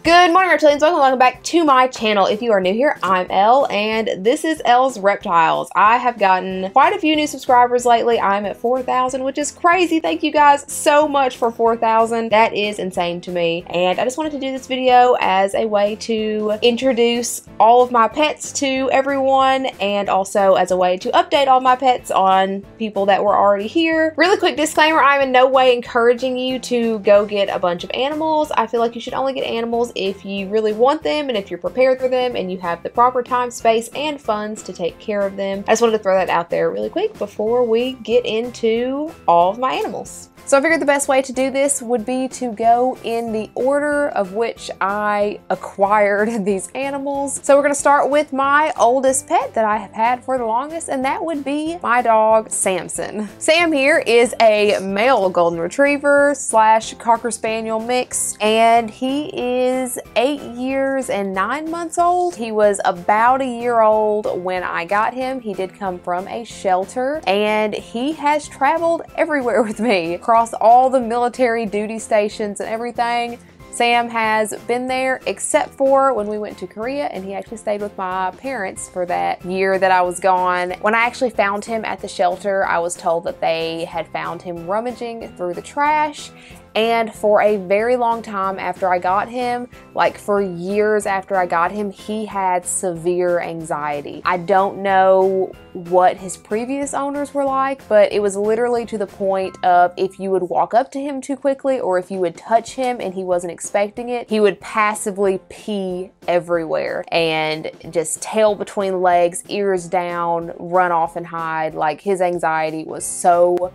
Good morning, Reptilians. Welcome back to my channel. If you are new here, I'm Elle, and this is Elle's Reptiles. I have gotten quite a few new subscribers lately. I'm at 4,000, which is crazy. Thank you guys so much for 4,000. That is insane to me. And I just wanted to do this video as a way to introduce all of my pets to everyone, and also as a way to update all my pets on people that were already here. Really quick disclaimer, I'm in no way encouraging you to go get a bunch of animals. I feel like you should only get animals if you really want them and if you're prepared for them and you have the proper time, space, and funds to take care of them. I just wanted to throw that out there really quick before we get into all of my animals. So I figured the best way to do this would be to go in the order of which I acquired these animals. So we're going to start with my oldest pet that I have had for the longest, and that would be my dog Samson. Sam here is a male golden retriever slash cocker spaniel mix, and he is 8 years and 9 months old. He was about a year old when I got him. He did come from a shelter, and he has traveled everywhere with me. Across all the military duty stations and everything. Sam has been there except for when we went to Korea, and he actually stayed with my parents for that year that I was gone. When I actually found him at the shelter, I was told that they had found him rummaging through the trash. And for a very long time after I got him, like for years after I got him, he had severe anxiety. I don't know what his previous owners were like, but it was literally to the point of if you would walk up to him too quickly or if you would touch him and he wasn't expecting it, he would passively pee everywhere and just tail between legs, ears down, run off and hide. Like, his anxiety was so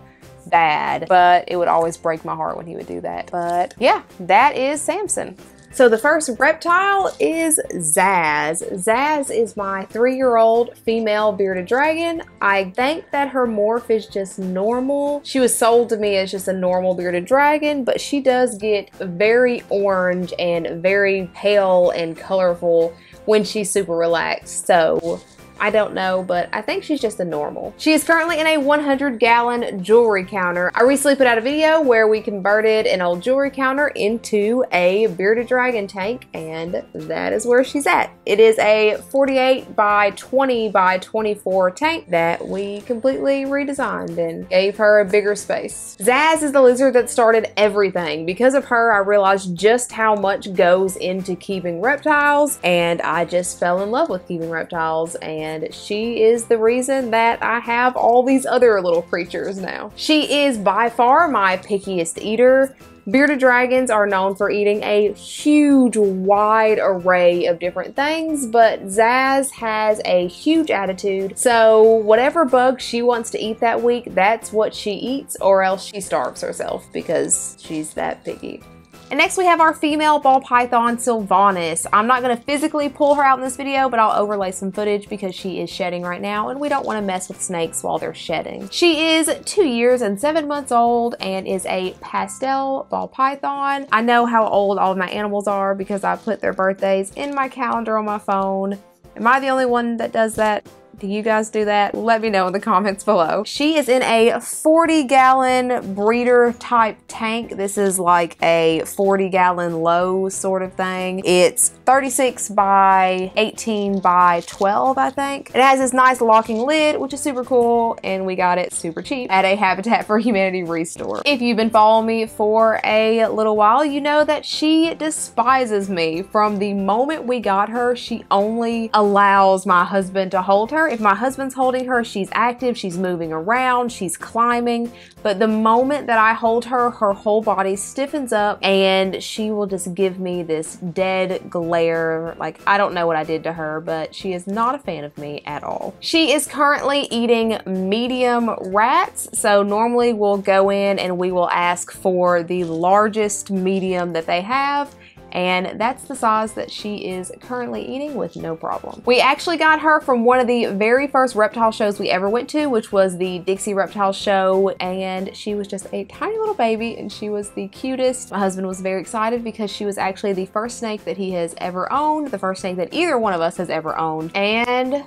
bad, but it would always break my heart when he would do that. But yeah, that is Samson. So the first reptile is Zaz. Zaz is my 3-year-old female bearded dragon. I think that her morph is just normal. She was sold to me as just a normal bearded dragon, but she does get very orange and very pale and colorful when she's super relaxed. So I don't know, but I think she's just a normal. She is currently in a 100-gallon jewelry counter. I recently put out a video where we converted an old jewelry counter into a bearded dragon tank, and that is where she's at. It is a 48 by 20 by 24 tank that we completely redesigned and gave her a bigger space. Zaz is the lizard that started everything. Because of her, I realized just how much goes into keeping reptiles, and I just fell in love with keeping reptiles, and she is the reason that I have all these other little creatures now. She is by far my pickiest eater. Bearded dragons are known for eating a huge, wide array of different things, but Zaz has a huge attitude, so whatever bug she wants to eat that week, that's what she eats, or else she starves herself because she's that picky. And next we have our female ball python, Sylvanas. I'm not going to physically pull her out in this video, but I'll overlay some footage because she is shedding right now, and we don't want to mess with snakes while they're shedding. She is 2 years and 7 months old and is a pastel ball python. I know how old all of my animals are because I put their birthdays in my calendar on my phone. Am I the only one that does that? Do you guys do that? Let me know in the comments below. She is in a 40-gallon breeder type tank. This is like a 40-gallon low sort of thing. It's 36 by 18 by 12, I think. It has this nice locking lid, which is super cool, and we got it super cheap at a Habitat for Humanity restore. If you've been following me for a little while, you know that she despises me. From the moment we got her, she only allows my husband to hold her. If my husband's holding her, she's active, she's moving around, she's climbing, but the moment that I hold her, her whole body stiffens up and she will just give me this dead glare. Like, I don't know what I did to her, but she is not a fan of me at all. She is currently eating medium rats, so normally we'll go in and we will ask for the largest medium that they have, and that's the size that she is currently eating with no problem. We actually got her from one of the very first reptile shows we ever went to, which was the Dixie Reptile Show, and she was just a tiny little baby and she was the cutest. My husband was very excited because she was actually the first snake that he has ever owned, the first snake that either one of us has ever owned, and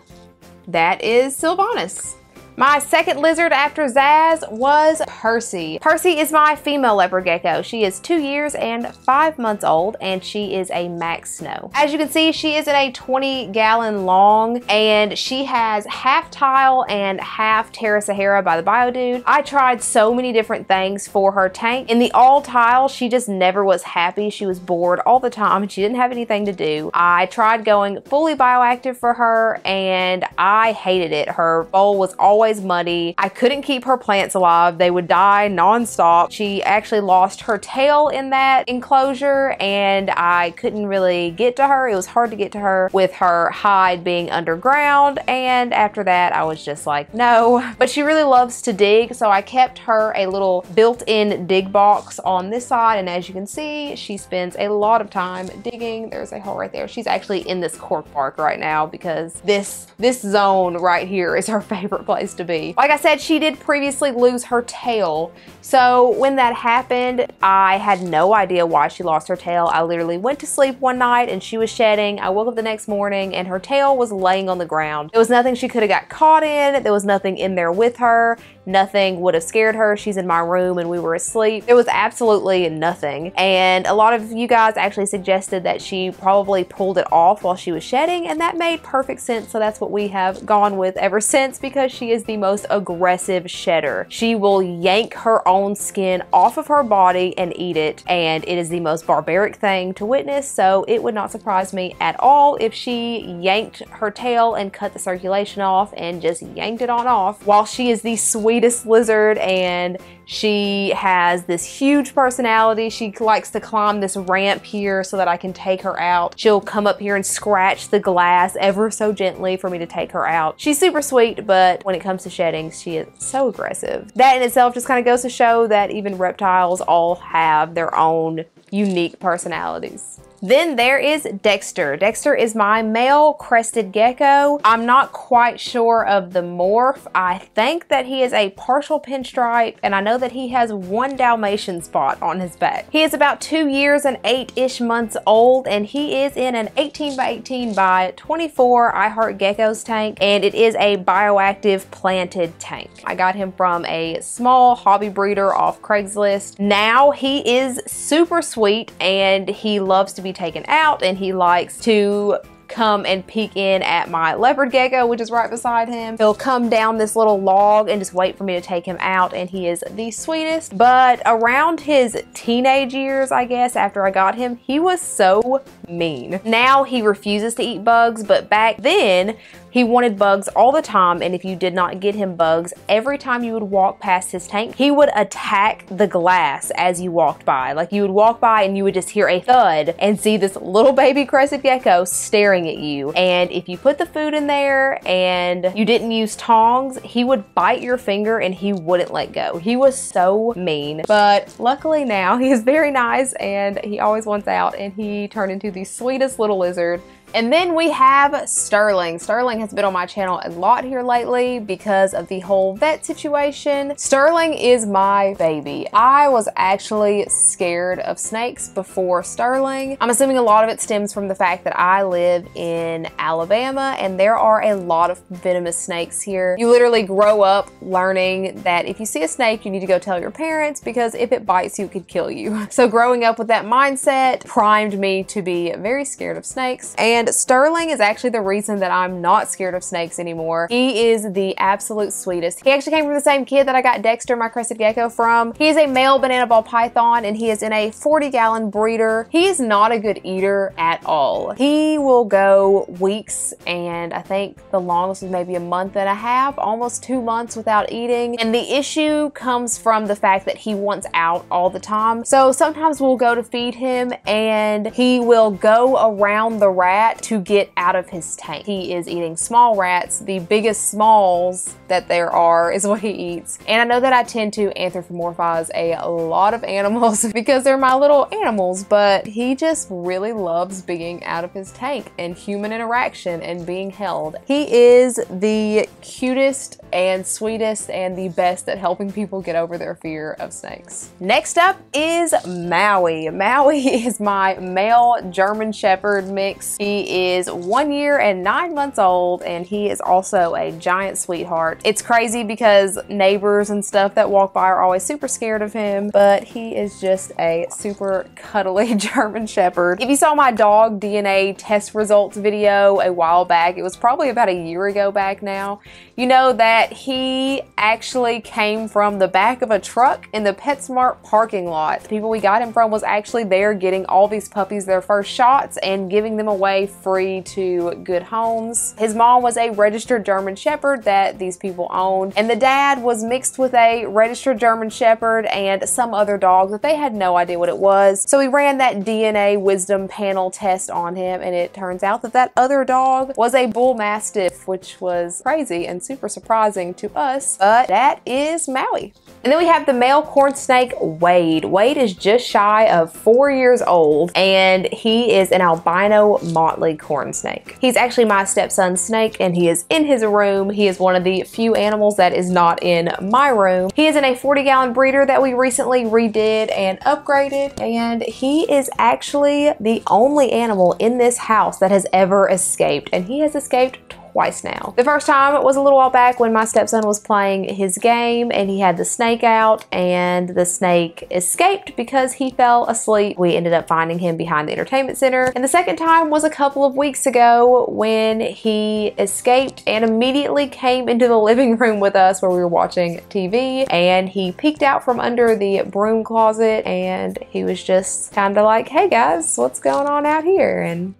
that is Sylvanas. My second lizard after Zaz was Percy. Percy is my female leopard gecko. She is 2 years and 5 months old, and she is a max snow. As you can see, she is in a 20-gallon long, and she has half tile and half Terra Sahara by the Bio Dude. I tried so many different things for her tank. In the all tile, she just never was happy. She was bored all the time and she didn't have anything to do. I tried going fully bioactive for her and I hated it. Her bowl was always muddy. I couldn't keep her plants alive. They would die nonstop. She actually lost her tail in that enclosure and I couldn't really get to her. It was hard to get to her with her hide being underground, and after that I was just like, no. But she really loves to dig, so I kept her a little built-in dig box on this side, and as you can see, she spends a lot of time digging. There's a hole right there. She's actually in this cork bark right now because this zone right here is her favorite place to be. Like I said, she did previously lose her tail, so when that happened, I had no idea why she lost her tail. I literally went to sleep one night and she was shedding. I woke up the next morning and her tail was laying on the ground. There was nothing she could have got caught in. There was nothing in there with her. Nothing would have scared her. She's in my room and we were asleep. There was absolutely nothing. And a lot of you guys actually suggested that she probably pulled it off while she was shedding, and that made perfect sense. So that's what we have gone with ever since, because she is the most aggressive shedder. She will yank her own skin off of her body and eat it, and it is the most barbaric thing to witness. So it would not surprise me at all if she yanked her tail and cut the circulation off and just yanked it on off. While she is the sweetest lizard and she has this huge personality, she likes to climb this ramp here so that I can take her out. She'll come up here and scratch the glass ever so gently for me to take her out. She's super sweet, but when it comes to shedding, she is so aggressive. That in itself just kind of goes to show that even reptiles all have their own unique personalities. Then there is Dexter. Dexter is my male crested gecko. I'm not quite sure of the morph. I think that he is a partial pinstripe, and I know that he has one Dalmatian spot on his back. He is about 2 years and 8-ish months old, and he is in an 18 by 18 by 24 I Heart Geckos tank, and it is a bioactive planted tank. I got him from a small hobby breeder off Craigslist. Now he is super sweet and he loves to be taken out, and he likes to come and peek in at my leopard gecko, which is right beside him. He'll come down this little log and just wait for me to take him out, and he is the sweetest. But around his teenage years, I guess, after I got him, he was so mean. Now he refuses to eat bugs, but back then he wanted bugs all the time, and if you did not get him bugs, every time you would walk past his tank, he would attack the glass as you walked by. Like, you would walk by and you would just hear a thud and see this little baby crested gecko staring at you. And if you put the food in there and you didn't use tongs, he would bite your finger and he wouldn't let go. He was so mean. But luckily now he is very nice and he always wants out, and he turned into the sweetest little lizard. And then we have Sterling. Sterling has been on my channel a lot here lately because of the whole vet situation. Sterling is my baby. I was actually scared of snakes before Sterling. I'm assuming a lot of it stems from the fact that I live in Alabama and there are a lot of venomous snakes here. You literally grow up learning that if you see a snake, you need to go tell your parents, because if it bites you, it could kill you. So growing up with that mindset primed me to be very scared of snakes. And Sterling is actually the reason that I'm not scared of snakes anymore. He is the absolute sweetest. He actually came from the same kid that I got Dexter, my crested gecko, from. He is a male banana ball python, and he is in a 40-gallon breeder. He is not a good eater at all. He will go weeks, and I think the longest was maybe a month and a half, almost 2 months without eating. And the issue comes from the fact that he wants out all the time. So sometimes we'll go to feed him and he will go around the rat to get out of his tank. He is eating small rats. The biggest smalls that there are is what he eats. And I know that I tend to anthropomorphize a lot of animals because they're my little animals, but he just really loves being out of his tank and human interaction and being held. He is the cutest and sweetest and the best at helping people get over their fear of snakes. Next up is Maui. Maui is my male German Shepherd mix. He He is 1 year and 9 months old, and he is also a giant sweetheart. It's crazy because neighbors and stuff that walk by are always super scared of him, but he is just a super cuddly German Shepherd. If you saw my dog DNA test results video a while back, it was probably about a year ago back now, you know that he actually came from the back of a truck in the PetSmart parking lot. The people we got him from was actually there getting all these puppies their first shots and giving them away free to good homes. His mom was a registered German Shepherd that these people owned, and the dad was mixed with a registered German Shepherd and some other dog that they had no idea what it was. So we ran that DNA wisdom panel test on him, and it turns out that that other dog was a bull mastiff, which was crazy and super surprising to us, but that is Maui. And then we have the male corn snake, Wade. Wade is just shy of 4 years old, and he is an albino motley corn snake. He's actually my stepson's snake, and he is in his room. He is one of the few animals that is not in my room. He is in a 40-gallon breeder that we recently redid and upgraded, and he is actually the only animal in this house that has ever escaped, and he has escaped twice now. The first time was a little while back when my stepson was playing his game and he had the snake out, and the snake escaped because he fell asleep. We ended up finding him behind the entertainment center. And the second time was a couple of weeks ago when he escaped and immediately came into the living room with us where we were watching TV, and he peeked out from under the broom closet and he was just kind of like, "Hey guys, what's going on out here?" And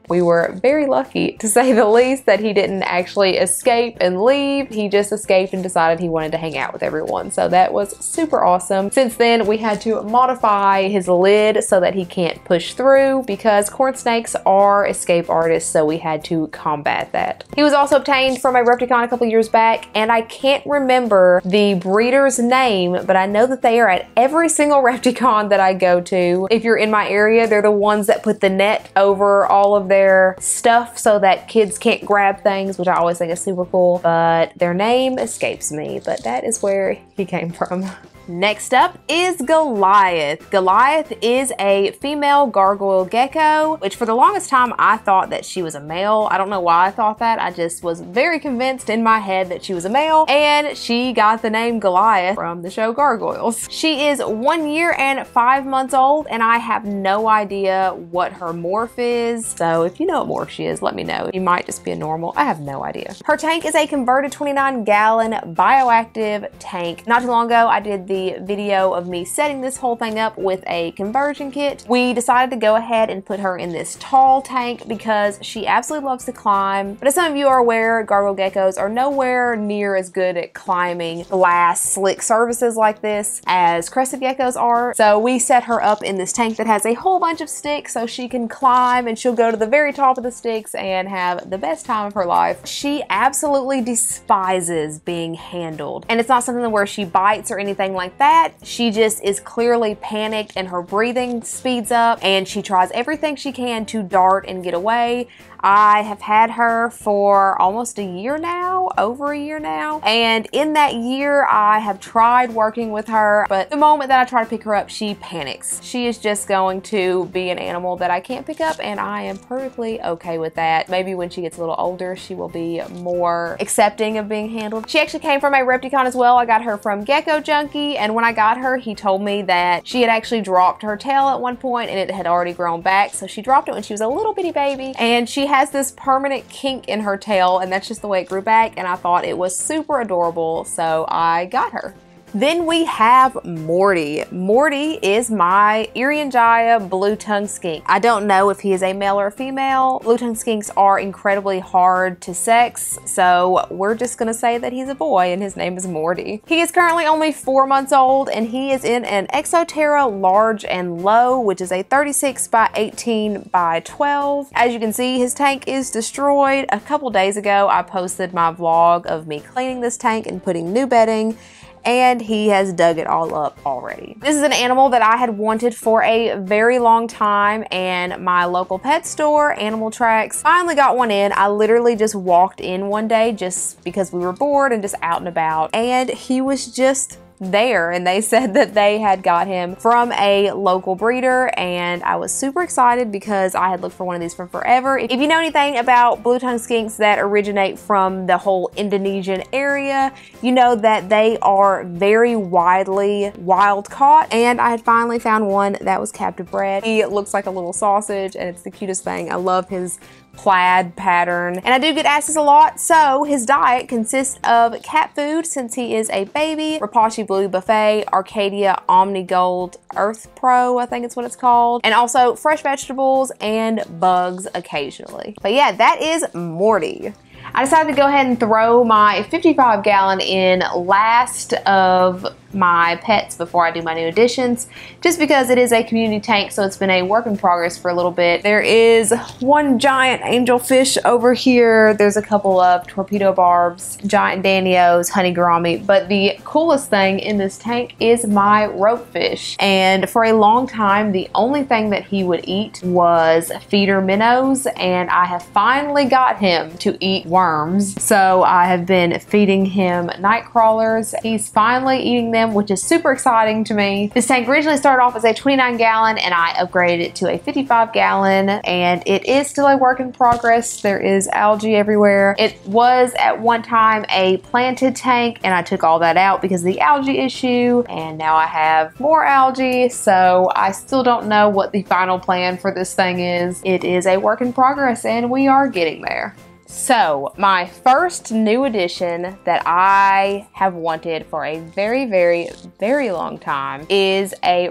we were very lucky, to say the least, that he didn't actually escape and leave. He just escaped and decided he wanted to hang out with everyone. So that was super awesome. Since then, we had to modify his lid so that he can't push through because corn snakes are escape artists, so we had to combat that. He was also obtained from a Repticon a couple years back, and I can't remember the breeder's name, but I know that they are at every single Repticon that I go to. If you're in my area, they're the ones that put the net over all of their stuff so that kids can't grab things, which I always think is super cool, but their name escapes me, but that is where he came from. Next up is Goliath. Goliath is a female gargoyle gecko, which for the longest time I thought that she was a male. I don't know why I thought that. I just was very convinced in my head that she was a male, and she got the name Goliath from the show Gargoyles. She is 1 year and 5 months old, and I have no idea what her morph is. So if you know what morph she is, let me know. She might just be a normal. I have no idea. Her tank is a converted 29-gallon bioactive tank. Not too long ago, I did the video of me setting this whole thing up with a conversion kit. We decided to go ahead and put her in this tall tank because she absolutely loves to climb. But as some of you are aware, gargoyle geckos are nowhere near as good at climbing glass slick surfaces like this as crescent geckos are. So we set her up in this tank that has a whole bunch of sticks so she can climb, and she'll go to the very top of the sticks and have the best time of her life. She absolutely despises being handled, and it's not something where she bites or anything like that. She just is clearly panicked and her breathing speeds up, and she tries everything she can to dart and get away. I have had her for almost a year now, over a year now, and in that year I have tried working with her, but the moment that I try to pick her up, she panics. She is just going to be an animal that I can't pick up, and I am perfectly okay with that. Maybe when she gets a little older, she will be more accepting of being handled. She actually came from a Repticon as well. I got her from Gecko Junkie, and when I got her, he told me that she had actually dropped her tail at one point and it had already grown back. So she dropped it when she was a little bitty baby, and she has this permanent kink in her tail, and that's just the way it grew back, and I thought it was super adorable, so I got her. Then we have Morty. Morty is my Irianjaya blue-tongued skink. I don't know if he is a male or a female. Blue-tongued skinks are incredibly hard to sex, so we're just gonna say that he's a boy and his name is Morty. He is currently only 4 months old, and he is in an Exoterra large and low, which is a 36 by 18 by 12. As you can see, his tank is destroyed. A couple days ago, I posted my vlog of me cleaning this tank and putting new bedding, and he has dug it all up already. This is an animal that I had wanted for a very long time, and my local pet store, Animal Tracks, finally got one in. I literally just walked in one day just because we were bored and just out and about, and he was just there, and they said that they had got him from a local breeder, and I was super excited because I had looked for one of these for forever. If you know anything about blue-tongued skinks that originate from the whole Indonesian area, you know that they are very widely wild caught, and I had finally found one that was captive bred. He looks like a little sausage, and it's the cutest thing. I love his plaid pattern, and I do get asked this a lot. So his diet consists of cat food since he is a baby, Rapashi Blue Buffet, Arcadia Omni Gold Earth Pro, I think it's what it's called, and also fresh vegetables and bugs occasionally. But yeah, that is Morty. I decided to go ahead and throw my 55-gallon in last of my pets before I do my new additions, just because it is a community tank, so it's been a work in progress for a little bit. There is one giant angelfish over here. There's a couple of torpedo barbs, giant danios, honey gourami, but the coolest thing in this tank is my ropefish. And for a long time, the only thing that he would eat was feeder minnows, and I have finally got him to eat worms. So I have been feeding him night crawlers. He's finally eating them, which is super exciting to me. This tank originally started off as a 29-gallon, and I upgraded it to a 55-gallon, and it is still a work in progress. There is algae everywhere. It was at one time a planted tank, and I took all that out because of the algae issue, and now I have more algae, so I still don't know what the final plan for this thing is. It is a work in progress, and we are getting there. So my first new addition that I have wanted for a very, very, very long time is a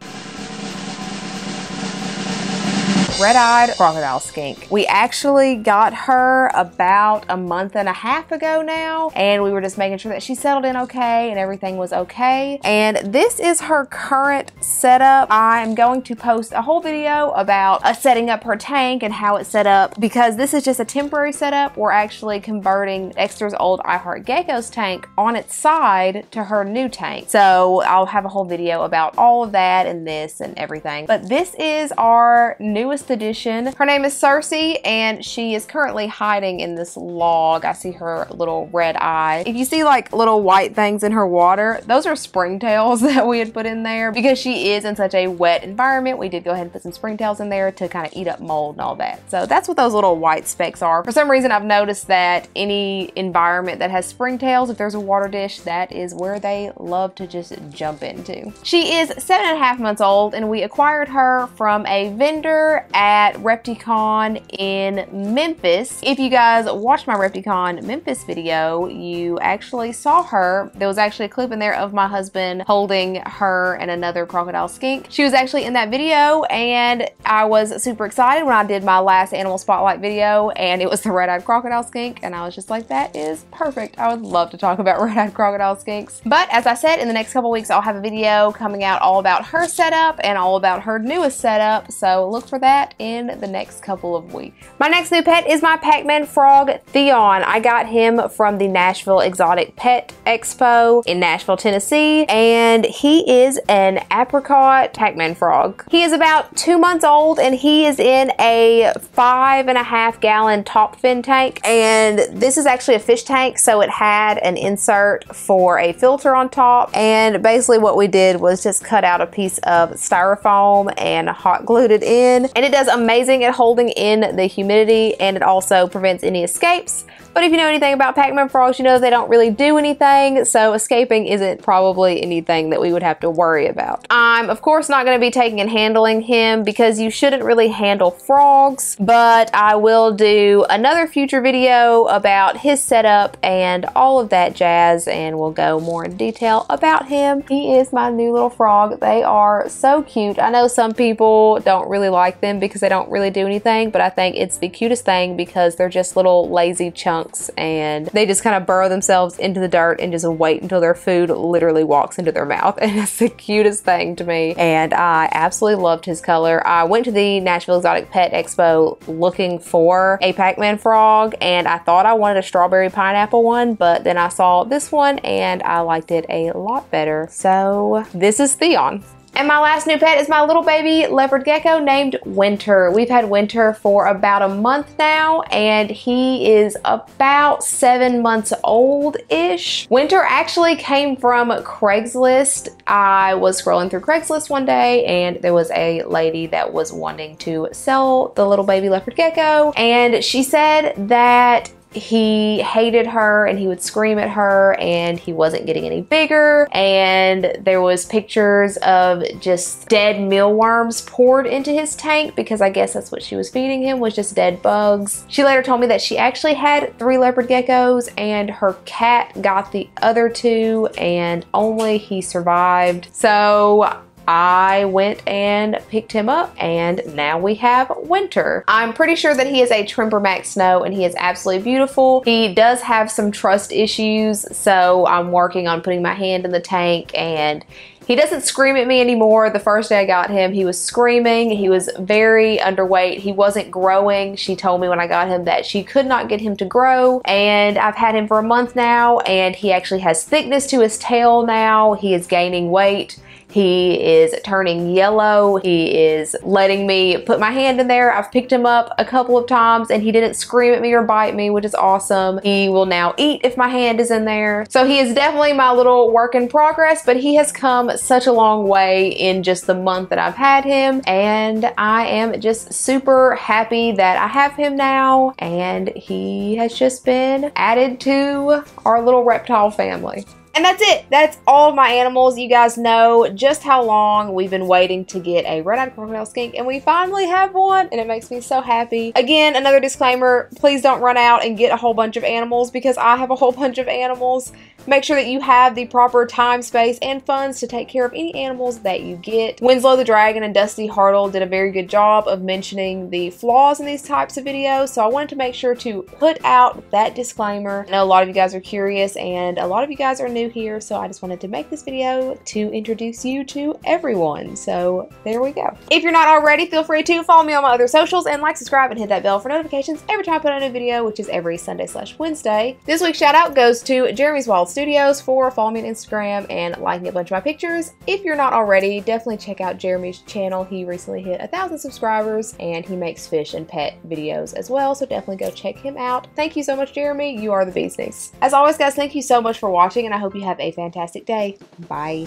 red-eyed crocodile skink. We actually got her about a month and a half ago now, and we were just making sure that she settled in okay and everything was okay. And this is her current setup. I'm going to post a whole video about setting up her tank and how it's set up, because this is just a temporary setup. We're actually converting Dexter's old I Heart Geckos tank on its side to her new tank. So I'll have a whole video about all of that and this and everything. But this is our newest addition. Her name is Circe, and she is currently hiding in this log. I see her little red eye. If you see like little white things in her water, those are springtails that we had put in there. Because she is in such a wet environment, we did go ahead and put some springtails in there to kind of eat up mold and all that. So that's what those little white specks are. For some reason, I've noticed that any environment that has springtails, if there's a water dish, that is where they love to just jump into. She is 7.5 months old, and we acquired her from a vendor at Repticon in Memphis. If you guys watched my Repticon Memphis video, you actually saw her. There was actually a clip in there of my husband holding her and another crocodile skink. She was actually in that video, and I was super excited when I did my last animal spotlight video, and it was the red-eyed crocodile skink, and I was just like, that is perfect. I would love to talk about red-eyed crocodile skinks. But as I said, in the next couple weeks, I'll have a video coming out all about her setup and all about her newest setup, so look for that in the next couple of weeks. My next new pet is my PacMan Frog, Theon. I got him from the Nashville Exotic Pet Expo in Nashville, Tennessee, and he is an apricot PacMan Frog. He is about 2 months old, and he is in a 5.5-gallon top fin tank, and this is actually a fish tank, so it had an insert for a filter on top, and basically what we did was just cut out a piece of styrofoam and hot glued it in, and it does amazing at holding in the humidity, and it also prevents any escapes. But if you know anything about PacMan frogs, you know they don't really do anything, so escaping isn't probably anything that we would have to worry about. I'm of course not going to be taking and handling him because you shouldn't really handle frogs, but I will do another future video about his setup and all of that jazz, and we'll go more in detail about him. He is my new little frog. They are so cute. I know some people don't really like them because they don't really do anything, but I think it's the cutest thing because they're just little lazy chunks, and they just kind of burrow themselves into the dirt and just wait until their food literally walks into their mouth, and it's the cutest thing to me, and I absolutely loved his color. I went to the Nashville Exotic Pet Expo looking for a PacMan frog, and I thought I wanted a strawberry pineapple one, but then I saw this one and I liked it a lot better. So this is Theon. And my last new pet is my little baby leopard gecko named Winter. We've had Winter for about a month now, and he is about 7 months old-ish. Winter actually came from Craigslist. I was scrolling through Craigslist one day, and there was a lady that was wanting to sell the little baby leopard gecko, and she said that he hated her and he would scream at her and he wasn't getting any bigger, and there was pictures of just dead mealworms poured into his tank because I guess that's what she was feeding him, was just dead bugs. She later told me that she actually had 3 leopard geckos and her cat got the other 2 and only he survived. So I went and picked him up, and now we have Winter. I'm pretty sure that he is a Trimper Max Snow, and he is absolutely beautiful. He does have some trust issues, so I'm working on putting my hand in the tank, and he doesn't scream at me anymore. The first day I got him, he was screaming. He was very underweight. He wasn't growing. She told me when I got him that she could not get him to grow, and I've had him for a month now, and he actually has thickness to his tail now. He is gaining weight. He is turning yellow. He is letting me put my hand in there. I've picked him up a couple of times and he didn't scream at me or bite me, which is awesome. He will now eat if my hand is in there. So he is definitely my little work in progress, but he has come such a long way in just the month that I've had him, and I am just super happy that I have him now, and he has just been added to our little reptile family. And that's it. That's all of my animals. You guys know just how long we've been waiting to get a red-eyed crocodile skink, and we finally have one, and it makes me so happy. Again, another disclaimer, please don't run out and get a whole bunch of animals because I have a whole bunch of animals. Make sure that you have the proper time, space, and funds to take care of any animals that you get. Winslow the Dragon and Dusty Hartle did a very good job of mentioning the flaws in these types of videos, so I wanted to make sure to put out that disclaimer. I know a lot of you guys are curious, and a lot of you guys are new here, so I just wanted to make this video to introduce you to everyone. So there we go. If you're not already, feel free to follow me on my other socials and like, subscribe, and hit that bell for notifications every time I put out a new video, which is every Sunday/Wednesday. This week's shout out goes to Jeremy's Wild Studios for following me on Instagram and liking a bunch of my pictures. If you're not already, definitely check out Jeremy's channel. He recently hit 1,000 subscribers and he makes fish and pet videos as well, so definitely go check him out. Thank you so much, Jeremy. You are the bee's knees. As always, guys, thank you so much for watching, and I hope you have a fantastic day. Bye.